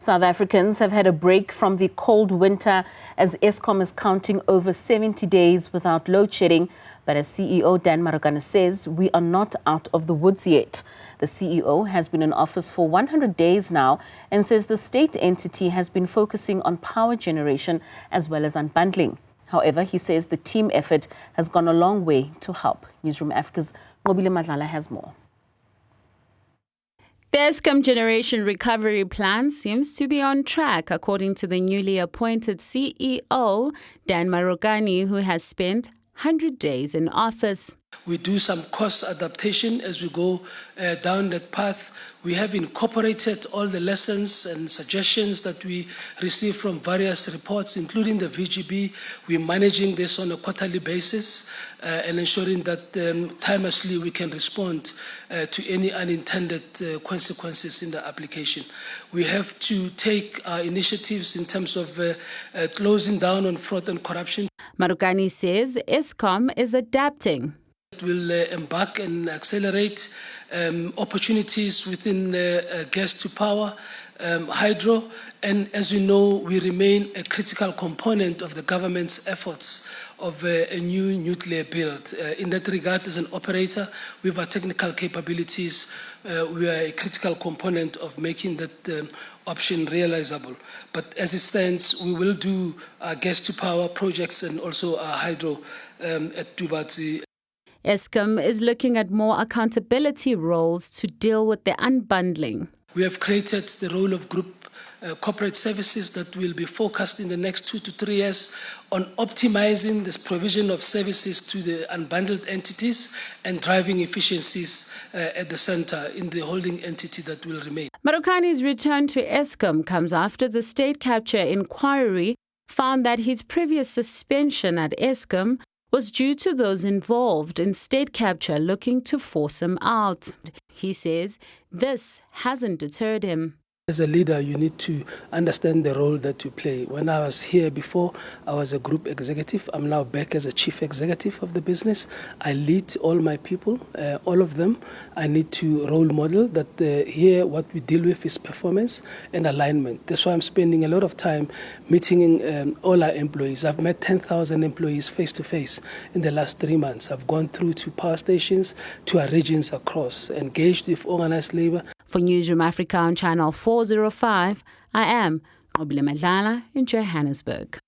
South Africans have had a break from the cold winter as Eskom is counting over 70 days without load shedding. But as CEO Dan Marokane says, we are not out of the woods yet. The CEO has been in office for 100 days now and says the state entity has been focusing on power generation as well as unbundling. However, he says the team effort has gone a long way to help. Newzroom Afrika's Nqobile Madlala has more. The Eskom Generation Recovery Plan seems to be on track, according to the newly appointed CEO, Dan Marokane, who has spent 100 days in office. We do some cost adaptation as we go down that path. We have incorporated all the lessons and suggestions that we receive from various reports, including the VGB. We're managing this on a quarterly basis and ensuring that timelessly we can respond to any unintended consequences in the application. We have to take initiatives in terms of closing down on fraud and corruption. Marokane says Eskom is adapting. It will embark and accelerate opportunities within gas to power, hydro, and as you know, we remain a critical component of the government's efforts of a new nuclear build. In that regard, as an operator, with our technical capabilities, we are a critical component of making that option realizable. But as it stands, we will do gas to power projects and also hydro at Nqobile. Eskom is looking at more accountability roles to deal with the unbundling. We have created the role of group corporate services that will be focused in the next 2 to 3 years on optimizing this provision of services to the unbundled entities and driving efficiencies at the center in the holding entity that will remain. Marokane's return to Eskom comes after the state capture inquiry found that his previous suspension at Eskom was due to those involved in state capture looking to force him out. He says this hasn't deterred him. As a leader, you need to understand the role that you play. When I was here before, I was a group executive. I'm now back as a chief executive of the business. I lead all my people, all of them. I need to role model that here what we deal with is performance and alignment. That's why I'm spending a lot of time meeting all our employees. I've met 10,000 employees face to face in the last 3 months. I've gone through to power stations, to our regions across, engaged with organized labor. For Newzroom Afrika on Channel 405, I am Nqobile Madlala in Johannesburg.